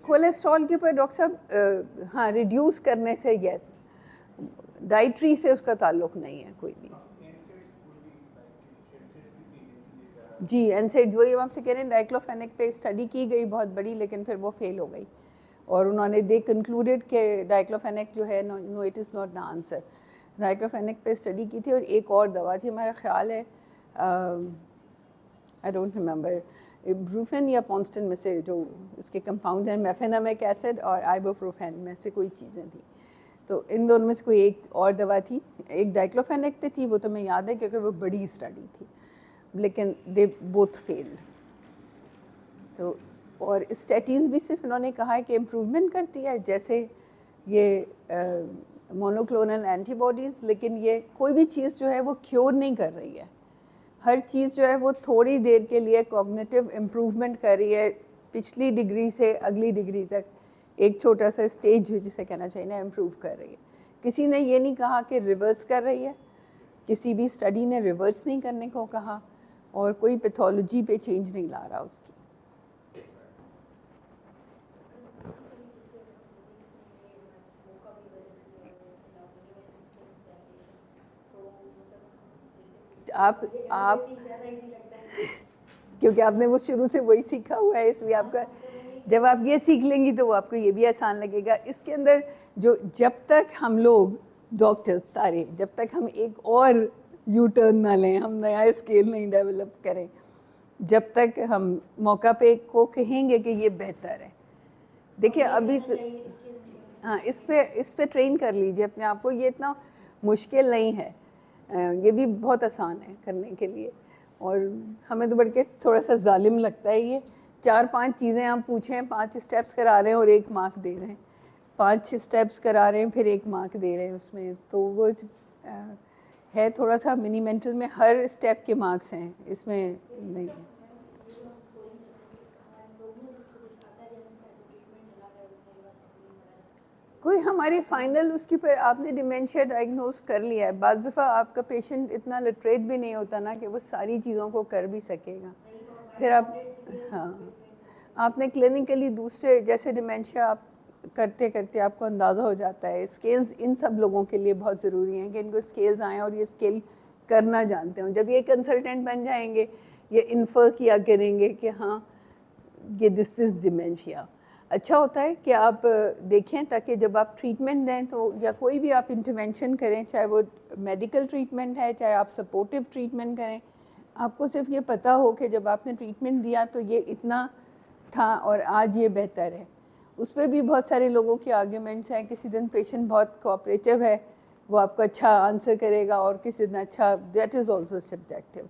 Cholesterol کے اوپر ڈاکٹر صاحب ہاں ریڈیوس کرنے سے یس, ڈائٹری سے اس کا تعلق نہیں ہے کوئی بھی. جی NSAIDs وہی ہم آپ سے کہہ رہے ہیں, ڈائکلوفینک پہ اسٹڈی کی گئی بہت بڑی, لیکن پھر وہ فیل ہو گئی, اور انہوں نے دے کنکلوڈیڈ کہ ڈائکلوفینک جو ہے no it is not the answer. Diclofenac پہ اسٹڈی کی تھی, اور ایک اور دوا تھی ہمارا خیال ہے آئی ڈونٹ ریمبر, بروفین یا پونسٹن میں سے جو اس کے کمپاؤنڈ ہیں, میفینامک ایسڈ اور آئبوپروفین میں سے کوئی چیزیں تھیں. تو ان دونوں میں سے کوئی ایک اور دوا تھی, ایک ڈائکلوفینک پہ تھی, وہ تو میں یاد ہے کیونکہ وہ بڑی اسٹڈی تھی, لیکن دے بوتھ فیلڈ. تو اور اسٹیٹینز بھی صرف انہوں نے کہا ہے کہ امپروومنٹ کرتی ہے جیسے یہ مونوکلونل اینٹی باڈیز, لیکن یہ کوئی بھی چیز جو ہے وہ کیور نہیں کر رہی ہے. ہر چیز جو ہے وہ تھوڑی دیر کے لیے کوگنیٹیو امپروومنٹ کر رہی ہے, پچھلی ڈگری سے اگلی ڈگری تک ایک چھوٹا سا اسٹیج جسے کہنا چاہیے نا, امپروو کر رہی ہے. کسی نے یہ نہیں کہا کہ ریورس کر رہی ہے, کسی بھی اسٹڈی نے ریورس نہیں کرنے کو کہا, اور کوئی پیتھولوجی پہ چینج نہیں لا رہا اس کی. آپ کیونکہ آپ نے وہ شروع سے وہی سیکھا ہوا ہے, اس لیے آپ کا جب آپ یہ سیکھ لیں گی تو وہ آپ کو یہ بھی آسان لگے گا. اس کے اندر جو جب تک ہم لوگ ڈاکٹرز سارے, جب تک ہم ایک اور یو ٹرن نہ لیں, ہم نیا اسکیل نہیں ڈیولپ کریں, جب تک ہم موقع پہ کو کہیں گے کہ یہ بہتر ہے. دیکھیں ابھی ہاں اس پہ ٹرین کر لیجیے اپنے آپ کو, یہ اتنا مشکل نہیں ہے, یہ بھی بہت آسان ہے کرنے کے لیے. اور ہمیں تو بڑھ کے تھوڑا سا ظالم لگتا ہے یہ 4-5 چیزیں ہم پوچھیں, 5 اسٹیپس کرا رہے ہیں اور 1 مارک دے رہے ہیں, 5 اسٹیپس کرا رہے ہیں پھر 1 مارک دے رہے ہیں اس میں. تو وہ ہے تھوڑا سا منی مینٹل میں ہر اسٹیپ کے مارکس ہیں, اس میں نہیں. کوئی ہماری فائنل اس کے اوپر آپ نے ڈیمینشیا ڈائگنوز کر لیا ہے. بعض دفعہ آپ کا پیشنٹ اتنا لٹریٹ بھی نہیں ہوتا نا کہ وہ ساری چیزوں کو کر بھی سکے گا. پھر آپ ہاں آپ نے کلینکلی دوسرے جیسے ڈیمینشیا آپ کرتے کرتے آپ کو اندازہ ہو جاتا ہے. اسکیلز ان سب لوگوں کے لیے بہت ضروری ہیں کہ ان کو اسکیلز آئیں اور یہ اسکیل کرنا جانتے ہوں. جب یہ کنسلٹنٹ بن جائیں گے, یہ انفر کیا کریں گے کہ ہاں یہ دس از ڈیمینشیا. اچھا ہوتا ہے کہ آپ دیکھیں تاکہ جب آپ ٹریٹمنٹ دیں تو یا کوئی بھی آپ انٹرونشن کریں, چاہے وہ میڈیکل ٹریٹمنٹ ہے چاہے آپ سپورٹیو ٹریٹمنٹ کریں, آپ کو صرف یہ پتہ ہو کہ جب آپ نے ٹریٹمنٹ دیا تو یہ اتنا تھا اور آج یہ بہتر ہے. اس پہ بھی بہت سارے لوگوں کے آرگیومنٹس ہیں. کسی دن پیشنٹ بہت کوآپریٹیو ہے, وہ آپ کو اچھا آنسر کرے گا, اور کسی دن اچھا, دیٹ از آلسو سبجیکٹیو,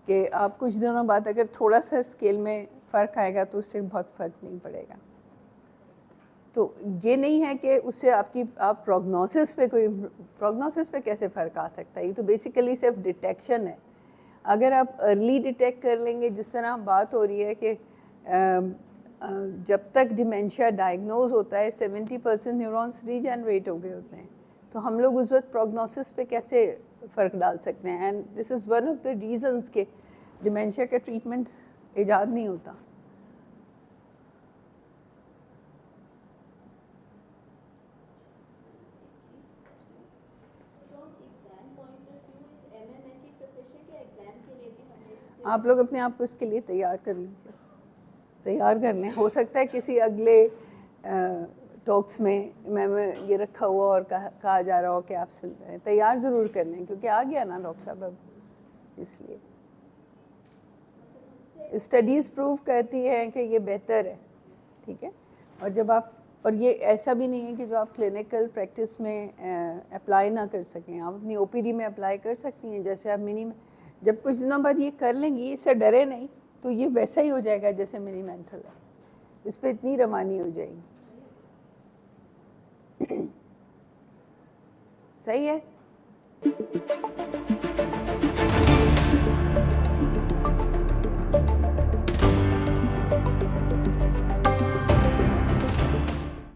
کہ آپ کچھ دنوں بعد اگر تھوڑا سا اسکیل میں فرق آئے گا تو اس سے بہت فرق نہیں پڑے گا. تو یہ نہیں ہے کہ اس سے آپ پروگنوسس پہ پروگنوسس پہ کیسے فرق آ سکتا ہے. یہ تو بیسیکلی صرف ڈیٹیکشن ہے. اگر آپ ارلی ڈیٹیکٹ کر لیں گے, جس طرح بات ہو رہی ہے کہ جب تک ڈیمینشیا ڈائگنوز ہوتا ہے 70% نیورونس ری جنریٹ ہو گئے ہوتے ہیں, تو ہم لوگ اس وقت پروگنوسس پہ کیسے فرق ڈال سکتے ہیں. And this is one of the reasons کہ ڈیمینشیا کا ٹریٹمنٹ ایجاد نہیں ہوتا. آپ لوگ اپنے آپ کو اس کے لیے تیار کر لیجیے, تیار کر لیں. ہو سکتا ہے کسی اگلے ٹاکس میں یہ رکھا ہوا اور کہا جا رہا ہو کہ آپ سن رہے ہیں. تیار ضرور کر لیں کیونکہ آ گیا نا ڈاکٹر صاحب اب, اس لیے اسٹڈیز پروو کرتی ہیں کہ یہ بہتر ہے. ٹھیک ہے, اور جب آپ, اور یہ ایسا بھی نہیں ہے کہ جو آپ کلینکل پریکٹس میں اپلائی نہ کر سکیں, آپ اپنی او پی ڈی میں اپلائی کر سکتی ہیں. جیسے آپ جب کچھ دنوں بعد یہ کر لیں گی, اس سے ڈرے نہیں, تو یہ ویسا ہی ہو جائے گا جیسے منی مینٹل ہے. اس پہ اتنی روانی ہو جائے گی. صحیح ہے.